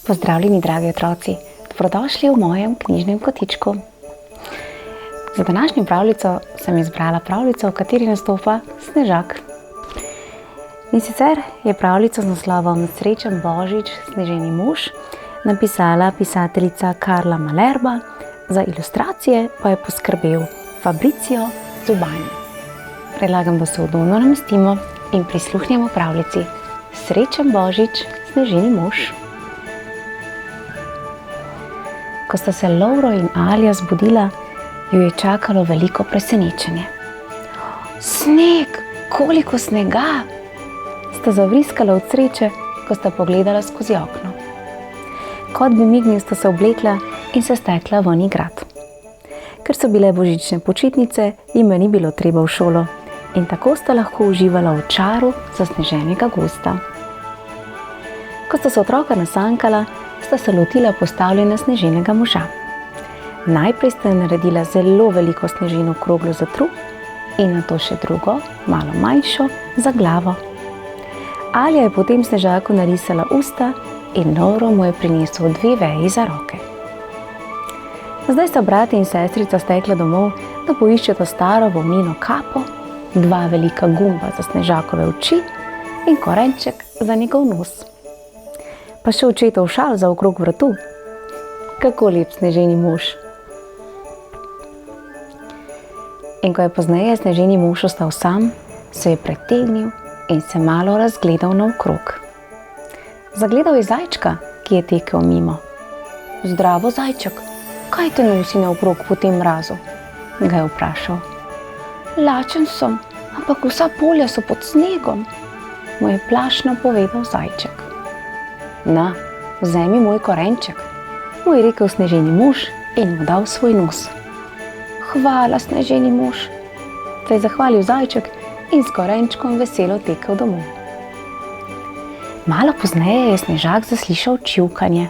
Pozdravljeni, dragi otroci, dobrodošli v mojem knjižnem kotičku. Za današnjo pravljico sem izbrala pravljico, v kateri nastopa Snežak. In sicer je pravljico z naslovom Srečen Božič, sneženi mož napisala pisateljica Karla Malerba, za ilustracije pa je poskrbel Fabrizio Zubani. Predlagam, da se udobno namestimo in prisluhnemo pravljici Srečen Božič, sneženi mož. Ko sta se Lovro in Alja zbudila, ju je čakalo veliko presenečenje. Sneg, koliko snega! Sta zavriskala od sreče, ko sta pogledala skozi okno. Kot bi mignil, sta se oblekla in se stekla ven igrat. Ker so bile božične počitnice, jima ni bilo treba v šolo in tako sta lahko uživala v čaru zasneženega gozda. Ko sta se otroka nasankala, sta se lotila postavljanja sneženega moža. Najprej sta naredila zelo veliko sneženo kroglo za trup in nato še drugo, malo manjšo, za glavo. Alja je potem Snežaku narisala usta in Lovro mu je prinesel 2 veji za roke. Zdaj sta brat in sestrica stekla domov, da poiščeta staro volneno kapo, 2 velika gumba za Snežakove oči in korenček za njegov nos. Pa še očetov šal za okrog vratu. Kako lep sneženi mož. In ko je pozneje sneženi mož ostal sam, se je pretegnil in se malo razgledal naokrog. Zagledal je zajčka, ki je tekel mimo. Zdravo, zajček, kaj te nosi naokrog po tem mrazu? Ga je vprašal. Lačen sem, ampak vsa polja so pod snegom, mu je plašno povedal zajček. Na, vzemi moj korenček, mu je rekel sneženi mož in mu dal svoj nos. Hvala, sneženi mož, se je zahvalil zajček in s korenčkom veselo tekel domov. Malo pozneje je Snežak zaslišal čivkanje.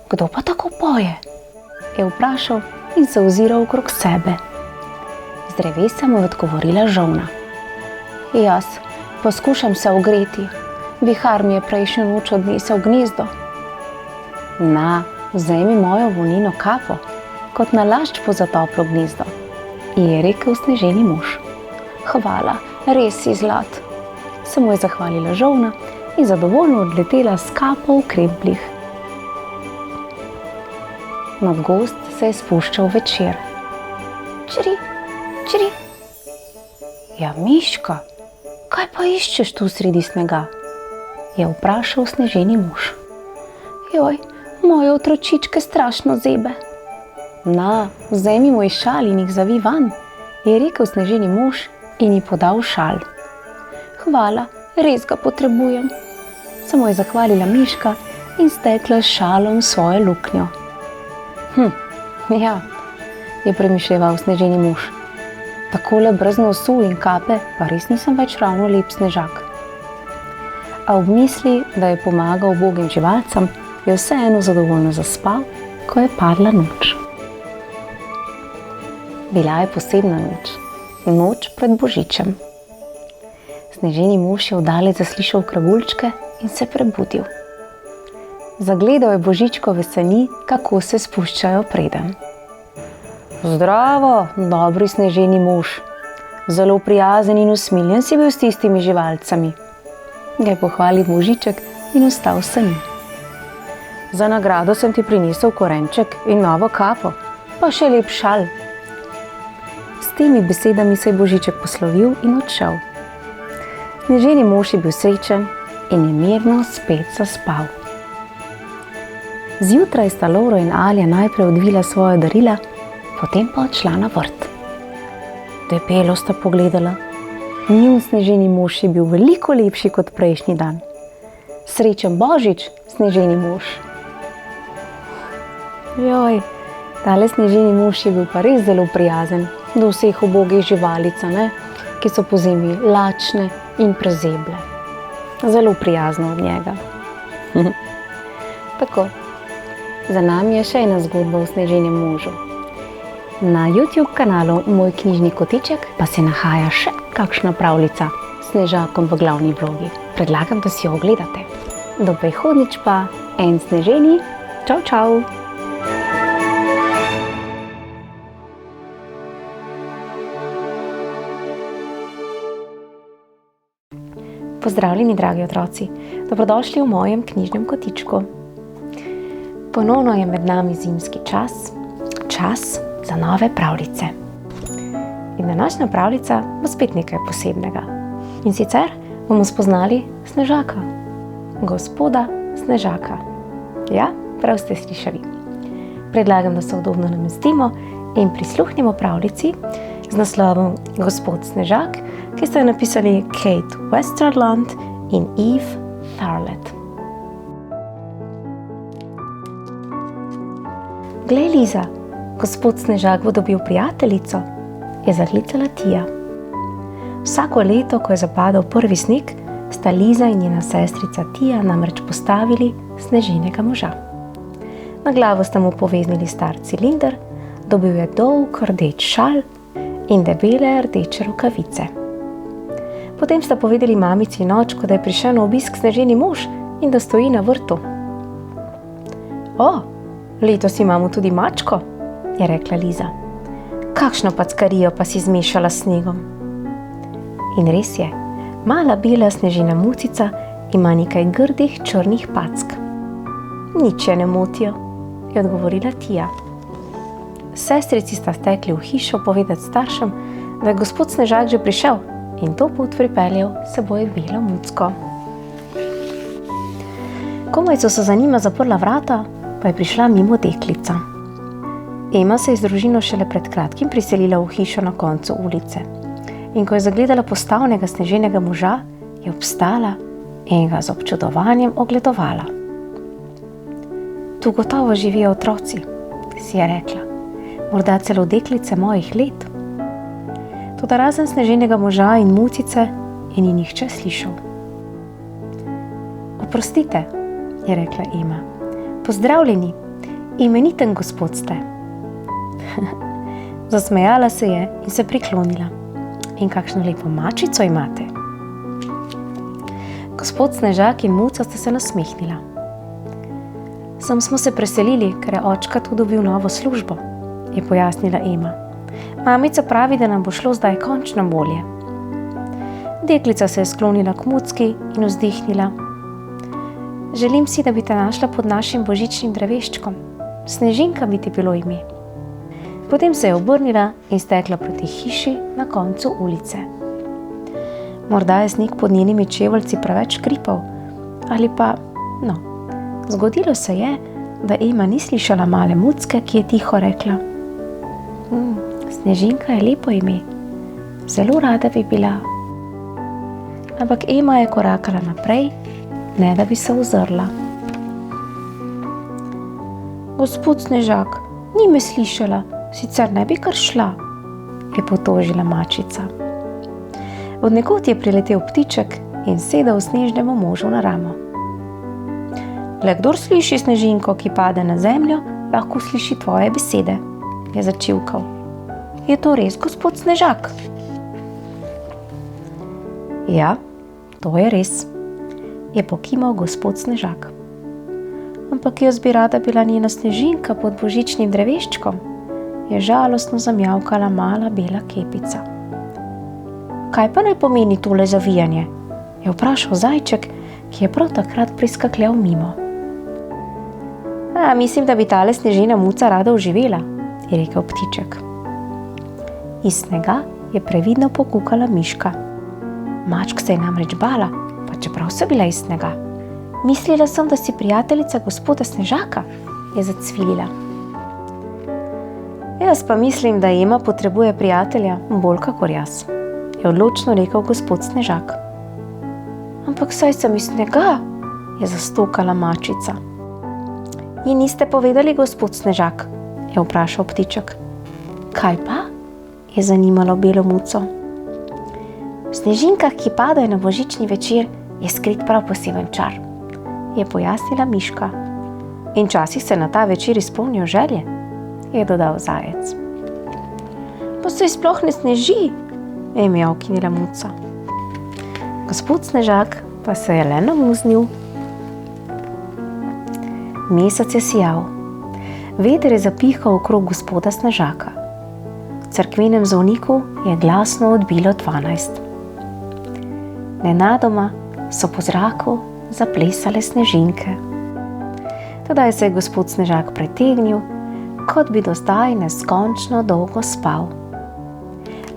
Kdo pa tako poje? Je vprašal in se oziral okrog sebe. Z drevesa mu je odgovorila žolna. Jaz poskušam se ogreti. Vihar mi je prejšnjo noč odnesel gnezdo. Na, vzemi mojo volneno kapo, kot nalašč za toplo gnezdo, je rekel sneženi mož. Hvala, res si zlat, se mu je zahvalila žolna in zadovoljno odletela s kapo v kreblih. Nad gozd se je spuščal večer. Čri, čri. Ja, Miška, kaj pa iščeš tu sredi snega? Je vprašal sneženi mož. Joj, moje otročičke strašno zebe. Na, vzemi moj šal in jih zavij van, je rekel sneženi mož in ji podal šal. Hvala, res ga potrebujem, se mu je zahvalila Miška in stekla s šalom v svojo luknjo. Ja, je premišljeval sneženi mož. Takole brez nosu in kape pa res nisem več ravno lep Snežak. A ob misli, da je pomagal ubogim živalcem, je vseeno zadovoljno zaspal, ko je padla noč. Bila je posebna noč, noč pred Božičem. Sneženi mož je vdalec zaslišal kragulčke in se prebudil. Zagledal je božičkove sani, kako se spuščajo preden. Zdravo, dobri sneženi mož, zelo prijazen in usmiljen si bil s tistimi živalcami, ga je pohvalil Božiček in vstal v sani. Za nagrado sem ti prinesel korenček in novo kapo, pa še lep šal. S temi besedami se je Božiček poslovil in odšel. Sneženi mož je bil srečen in je mirno spet zaspal. Zjutraj sta Lovro in Alja najprej odvila svoja darila, potem pa odšla na vrt. Debelo sta pogledala. Njun sneženi mož je bil veliko lepši kot prejšnji dan. Srečen Božič, sneženi mož. Joj, tale sneženi mož je bil pa res zelo prijazen do vseh ubogih živalic, ki so pozimi lačne in prezeble. Zelo prijazno od njega. Tako, za nami je še ena zgodba o sneženem možu. Na YouTube kanalu Moj knjižni kotiček pa se nahaja še kakšna pravljica s Snežakom v glavni vlogi. Predlagam, da si jo ogledate. Do prihodnjič pa en sneženi. Čau, čau! Pozdravljeni, dragi otroci! Dobrodošli v mojem knjižnem kotičku. Ponovno je med nami zimski čas, čas za nove pravljice. In današnja pravljica bo spet nekaj posebnega. In sicer bomo spoznali Snežaka, gospoda Snežaka. Ja, prav ste slišali. Predlagam, da se udobno namestimo in prisluhnimo pravljici z naslovom Gospod Snežak, ki sta jo napisali Kate Westerland in Eve Tharlet. Glej, Liza, gospod Snežak bo dobil prijateljico, je zaklicala Tija. Vsako leto, ko je zapadal prvi sneg, sta Liza in njena sestrica Tija namreč postavili sneženega moža. Na glavo sta mu poveznili star cilinder, dobil je dolg rdeč šal in debele rdeče rokavice. Potem sta povedali mamici in očku, da je prišel na obisk sneženi mož in da stoji na vrtu. O, letos imamo tudi mačko, je rekla Liza. Kakšno packarijo pa si zmešala s snegom. In res je, mala bela snežena mucica ima nekaj grdih črnih pack. Nič je ne motijo, je odgovorila Tija. Sestrici sta stekli v hišo povedati staršem, da je gospod Snežak že prišel in to pot pripeljal s seboj belo mucko. Komaj so se za njima zaprla vrata, pa je prišla mimo deklica. Ema se je z družino šele pred kratkim priselila v hišo na koncu ulice. In ko je zagledala postavnega sneženega moža, je obstala in ga z občudovanjem ogledovala. Tu gotovo živijo otroci, si je rekla. Morda celo deklice mojih let. Toda razen sneženega moža in mucice je ni nihče slišal. Oprostite, je rekla Ema. Pozdravljeni, imeniten gospod ste. Zasmejala se je in se priklonila. In kakšno lepo mačico imate. Gospod Snežak in muca sta se nasmehnila. Sem smo se preselili, ker je očka tu dobil novo službo, je pojasnila Ema. Mamica pravi, da nam bo šlo zdaj končno bolje. Deklica se je sklonila k mucki in vzdihnila. Želim si, da bi te našla pod našim božičnim dreveščkom. Snežinka bi ti bilo ime. Potem se je obrnila in stekla proti hiši na koncu ulice. Morda je sneg pod njenimi čeveljci preveč škripal, ali pa, zgodilo se je, da Ema ni slišala male mucke, ki je tiho rekla: Snežinka je lepo ime, zelo rada bi bila. Ampak Ema je korakala naprej, ne da bi se ozrla. Gospod Snežak, ni me slišala, sicer ne bi kar šla, je potožila mačica. Od nekod je priletel ptiček in sedel snežnemu možu na ramo. Le kdor sliši snežinko, ki pade na zemljo, lahko sliši tvoje besede, je začivkal. Je to res, gospod Snežak? Ja, to je res, je pokimal gospod Snežak. Ampak jaz bi rada bila njena snežinka pod božičnim dreveščkom, je žalostno zamjavkala mala bela kepica. Kaj pa naj pomeni tole zavijanje? Je vprašal zajček, ki je prav takrat priskakljal mimo. Mislim, da bi tale snežena muca rada uživela, je rekel ptiček. Iz snega je previdno pokukala miška. Mačk se je namreč bala, pa čeprav so bila iz snega. Mislila sem, da si prijateljica gospoda Snežaka, je zacvilila. Jaz pa mislim, da Ema potrebuje prijatelja bolj kakor jaz, je odločno rekel gospod Snežak. Ampak saj sem iz snega, je zastokala mačica. In niste povedali, gospod Snežak, je vprašal ptiček. Kaj pa? Je zanimalo belo muco. V snežinkah, ki padajo na božični večer, je skrit prav poseben čar, je pojasnila miška. In časih se na ta večer izpolnijo želje, je dodal zajec. Pa se sploh ne sneži, je mjavknila muca. Gospod Snežak pa se je le namuznil. Mesec je sijal. Veter je zapihal okrog gospoda Snežaka. V cerkvenem zvoniku je glasno odbilo 12. Nenadoma so po zraku zaplesale snežinke. Tedaj se je gospod Snežak pretegnil, kot bi do zdaj neskončno dolgo spal.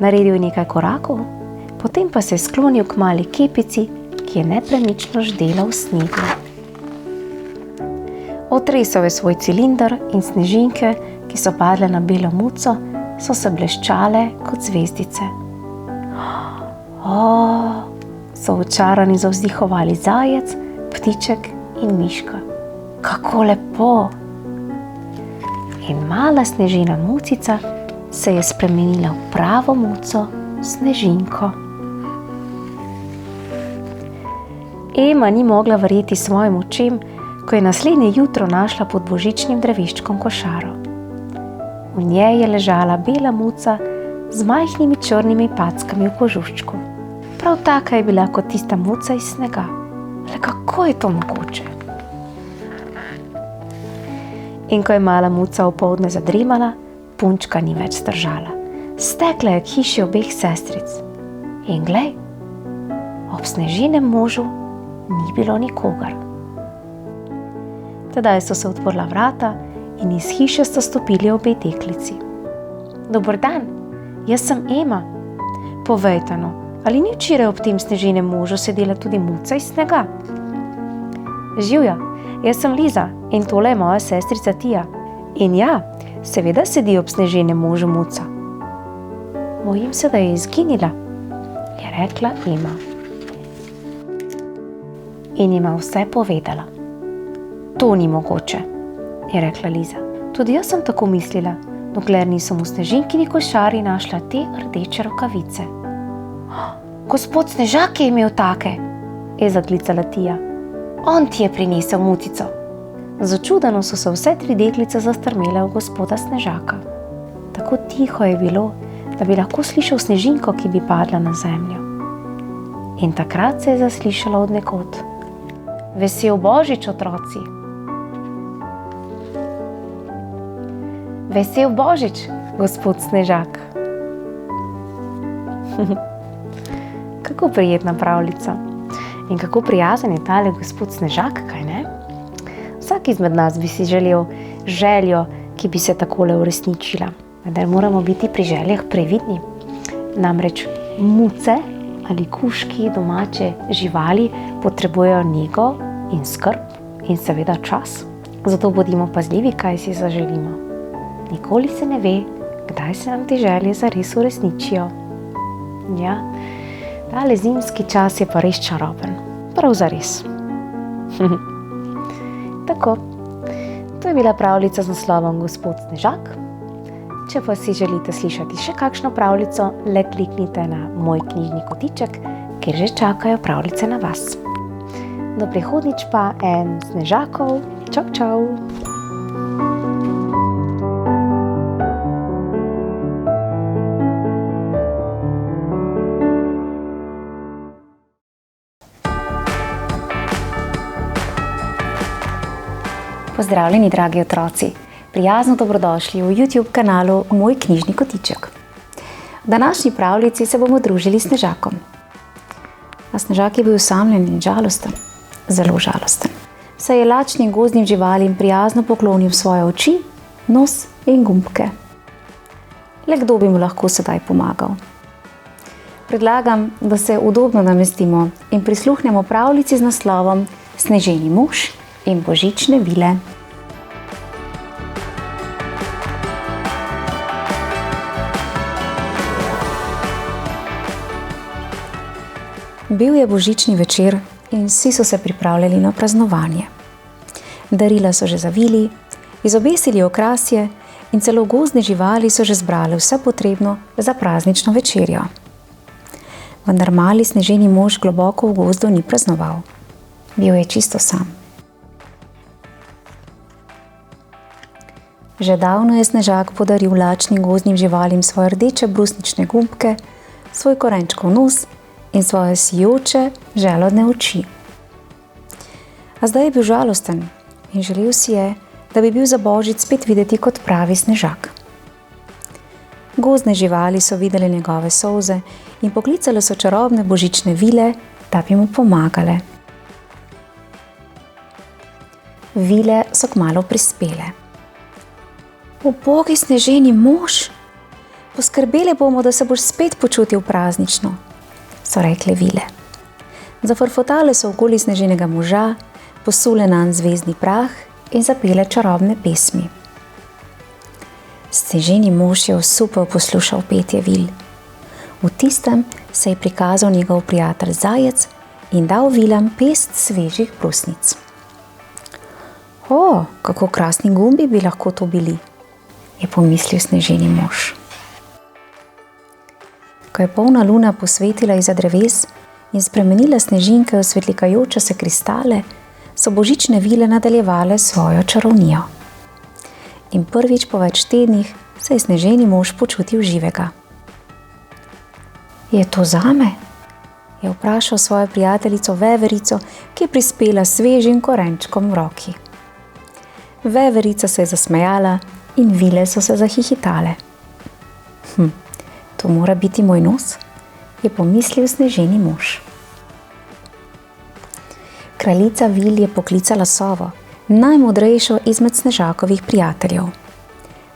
Naredil je nekaj korakov, potem pa se je sklonil k mali kepici, ki je nepremično ždela v snegu. Otresel je svoj cilinder in snežinke, ki so padle na belo muco, so se bleščale kot zvezdice. So očarani zavzdihovali zajec, ptiček in miška. Kako lepo! In mala snežina mucica se je spremenila v pravo muco Snežinko. Ema ni mogla verjeti svojim očem, ko je naslednje jutro našla pod božičnim dreveščkom košaro. V njej je ležala bela muca z majhnimi črnimi packami v kožuščku. Prav taka je bila kot tista muca iz snega. Le kako je to mogoče? In ko je mala muca opoldne zadrimala, punčka ni več zdržala. Stekla je k hiši obeh sestric. In glej, ob Snežinem možu ni bilo nikogar. Tedaj so se odprla vrata in iz hiše sta stopili obe deklici. Dober dan, jaz sem Ema. Povejte no, ali ni včeraj ob tem Snežinem možu sedela tudi muca iz snega? Živjo, jaz sem Liza in tole je moja sestrica Tija. In ja, seveda sedi ob Snežinem možu muca. Bojim se, da je izginila, je rekla Ema. In jima vse povedala. To ni mogoče, je rekla Liza. Tudi jaz sem tako mislila, dokler nisem v Snežinkini košari našla te rdeče rokavice. Gospod Snežak je imel take, je zaklicala Tija. On ti je prinesel mutico. Začudeno so se vse tri deklice zastrmele v gospoda Snežaka. Tako tiho je bilo, da bi lahko slišal snežinko, ki bi padla na zemljo. In takrat se je zaslišala od nekod. Vesel Božič, otroci! Vesel Božič, gospod Snežak! Kako prijetna pravljica! In kako prijazen je tale gospod Snežak, kaj ne? Vsak izmed nas bi si želel željo, ki bi se takole uresničila. Vendar moramo biti pri željah previdni. Namreč muce ali kužki, domače živali potrebujejo nego in skrb in seveda čas. Zato bodimo pazljivi, kaj si zaželimo. Nikoli se ne ve, kdaj se nam te želje zares uresničijo. Ja, tale zimski čas je pa res čaroben. Prav zares. Tako, to je bila pravljica z naslovom Gospod Snežak. Če pa si želite slišati še kakšno pravljico, le kliknite na moj knjižni kotiček, kjer že čakajo pravljice na vas. Do prihodnjič pa en Snežakov. Čau, čau! Pozdravljeni, dragi otroci! Prijazno dobrodošli v YouTube kanalu Moj knjižni kotiček. V današnji pravljici se bomo družili s Snežakom. A Snežak je bil osamljen in žalosten, zelo žalosten. Saj je lačnim gozdnim živalim prijazno poklonil svoje oči, nos in gumbke. Le kdo bi mu lahko sedaj pomagal? Predlagam, da se udobno namestimo in prisluhnemo pravljici z naslovom Sneženi mož in božične vile. Bil je božični večer in vsi so se pripravljali na praznovanje. Darila so že zavili, izobesili okrasje in celo gozdne živali so že zbrale vse potrebno za praznično večerjo. vendar mali sneženi mož globoko v gozdu ni praznoval. Bil je čisto sam. Že davno je snežak podaril lačnim gozdnim živalim svoje rdeče brusnične gumbke, svoj korenčkov nos in svoje sijoče, želodne oči. A zdaj je bil žalosten in želel si je, da bi bil za božič spet videti kot pravi snežak. Gozdne živali so videle njegove solze in poklicale so čarobne božične vile, da bi mu pomagale. Vile so kmalu prispele. Ubogi sneženi mož, poskrbeli bomo, da se boš spet počutil praznično, so rekle vile. Zafrfotale so okoli sneženega moža, posule nanj zvezdni prah in zapele čarobne pesmi. Sneženi mož je osupel poslušal petje vil. V tistem se je prikazal njegov prijatelj zajec in dal vilam pest svežih brusnic. O, kako krasni gumbi bi lahko to bili, je pomislil sneženi mož. Ko je polna luna posvetila izza dreves in spremenila snežinke v svetlikajoče se kristale, so božične vile nadaljevale svojo čarovnijo. In prvič po več tednih se je sneženi mož počutil živega. Je to zame? Je vprašal svojo prijateljico Veverico, ki je prispela s svežim korenčkom v roki. Veverica se je zasmejala in vile so se zahihitale. To mora biti moj nos, je pomislil sneženi mož. Kraljica vil je poklicala sovo, najmodrejšo izmed snežakovih prijateljev.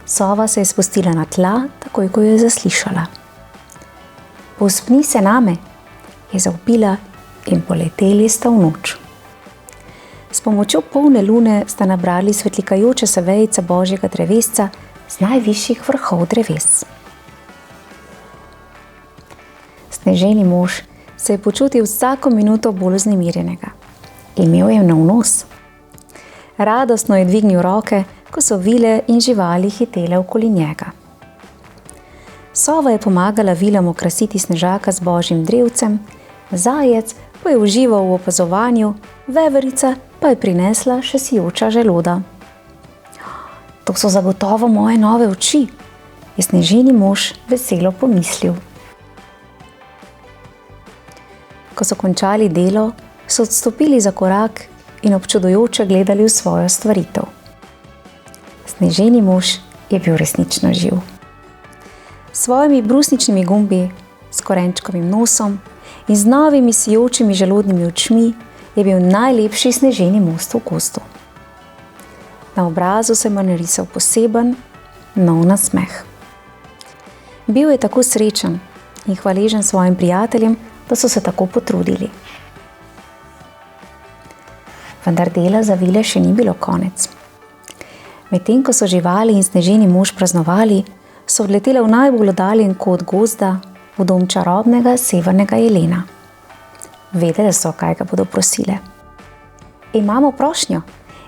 Sova se je spustila na tla, takoj ko jo je zaslišala. Povzpni se name, je zavpila in poleteli sta v noč. S pomočjo polne lune sta nabrali svetlikajoče se vejice božjega drevesca z najvišjih vrhov dreves. Sneženi mož se je počutil vsako minuto bolj vznemirjenega. Imel je nov nos. Radostno je dvignil roke, ko so vile in živali hitele okoli njega. Sova je pomagala vilam okrasiti snežaka z božjim drevcem, zajec pa je užival v opazovanju, veverica pa je prinesla še sijoča želoda. To so zagotovo moje nove oči, je sneženi mož veselo pomislil. Ko so končali delo, so odstopili za korak in občudujoče gledali v svojo stvaritev. Sneženi mož je bil resnično živ. S svojimi brusničnimi gumbi, s korenčkovim nosom in z novimi sijočimi želodnimi očmi je bil najlepši sneženi most v gozdu. Na obrazu se mu je narisal poseben, nov nasmeh. Bil je tako srečen in hvaležen svojim prijateljem, da so se tako potrudili. Vendar dela za vile še ni bilo konec. Medtem ko so živali in sneženi mož praznovali, so odletele v najbolj oddaljen kot gozda, v dom čarobnega severnega jelena. Vedele so, kaj ga bodo prosile. Imamo prošnjo,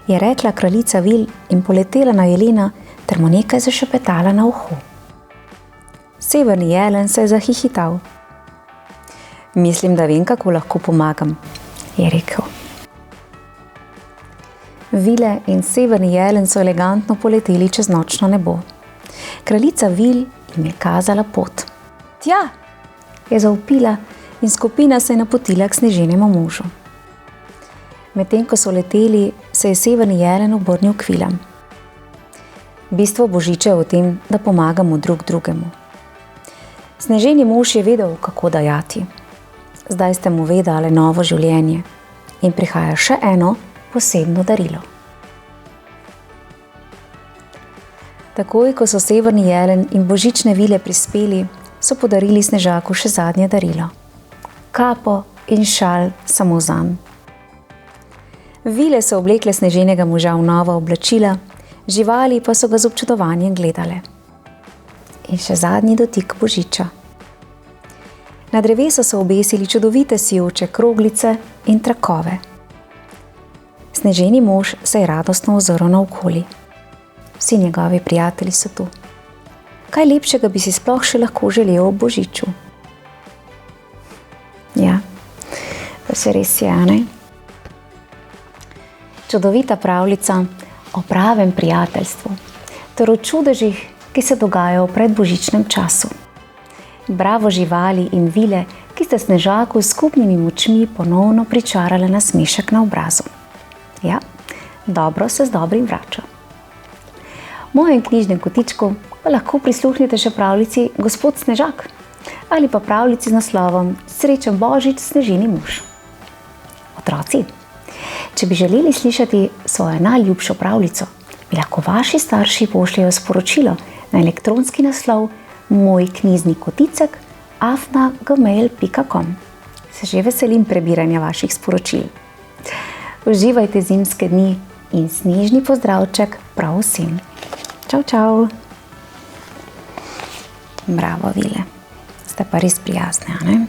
je rekla kraljica vil in poletela na jelena ter mu nekaj zašepetala na uho. Severni jelen se je zahihital. Mislim, da vem, kako lahko pomagam, je rekel. Vile in severni jelen so elegantno poleteli čez nočno nebo. Kraljica vil jim je kazala pot. Tja, je zavpila in skupina se je napotila k sneženemu možu. Medtem ko so leteli, se je severni jelen obrnil k vilam. Bistvo božiča je v tem, da pomagamo drug drugemu. Sneženi mož je vedel, kako dajati. Zdaj ste mu vedale novo življenje in prihaja še eno posebno darilo. Takoj, ko so severni jelen in božične vile prispeli, so podarili snežaku še zadnje darilo. Kapo in šal samo zanj. Vile so oblekle sneženega moža v nova oblačila, živali pa so ga z občudovanjem gledale. In še zadnji dotik božiča. Na drevesu so obesili čudovite sijoče kroglice in trakove. Sneženi mož se je radostno ozrl naokoli. Vsi njegovi prijatelji so tu. Kaj lepšega bi si sploh še lahko želel ob božiču? Se res je, ne? Čudovita pravljica o pravem prijateljstvu, ter o čudežih, ki se dogajajo v predbožičnem času. Bravo živali in vile, ki ste Snežaku s skupnimi močmi ponovno pričarale nasmešek na obrazu. Ja, dobro se z dobrim vrača. V mojem knjižnem kotičku pa lahko prisluhnete še pravljici Gospod Snežak ali pa pravljici z naslovom Srečen Božič, snežini muž. Otroci, če bi želeli slišati svojo najljubšo pravljico, mi lahko vaši starši pošljejo sporočilo na elektronski naslov mojknjižnikoticek@gmail.com. Se že veselim prebiranja vaših sporočil. Uživajte zimske dni in snežni pozdravček prav vsem. Čau, čau. Bravo, vile. Ste pa res prijazne, a ne?